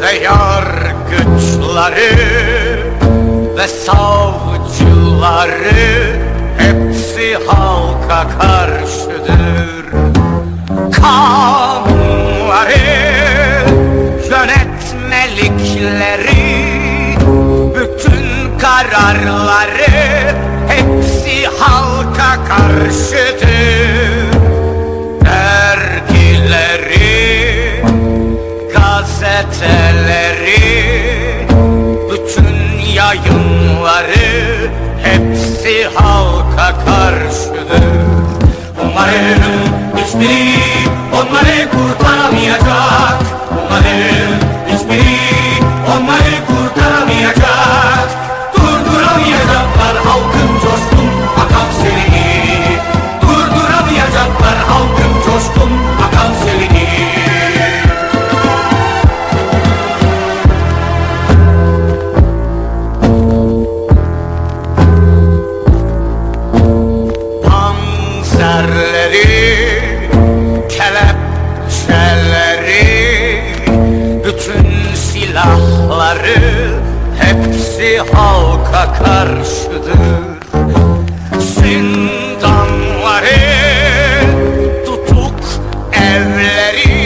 Ve yargıçları ve savcıları hepsi halka karşıdır. Kanunları, yönetmelikleri, bütün kararları hepsi halka karşıdır. Gazeteleri, bütün yayınları hepsi halka karşıdır. Onların hiçbiri onları kurtaramayacak. Onların hiçbiri onları kurtaramayacak. Durduramayacaklar halkın coşkun akan selini. Durduramayacaklar halkın coşkun akan selini. Kelepçeleri, bütün silahları hepsi halka karşıdır. Zindanları, tutuk evleri,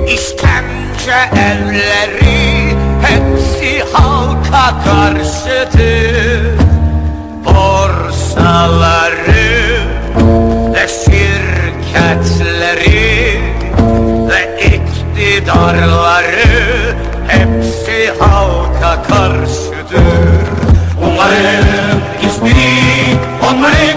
işkence evleri hepsi halka karşıdır. Borsaları ve şirketleri ve iktidarları hepsi halka karşıdır. Onların hiçbiri onları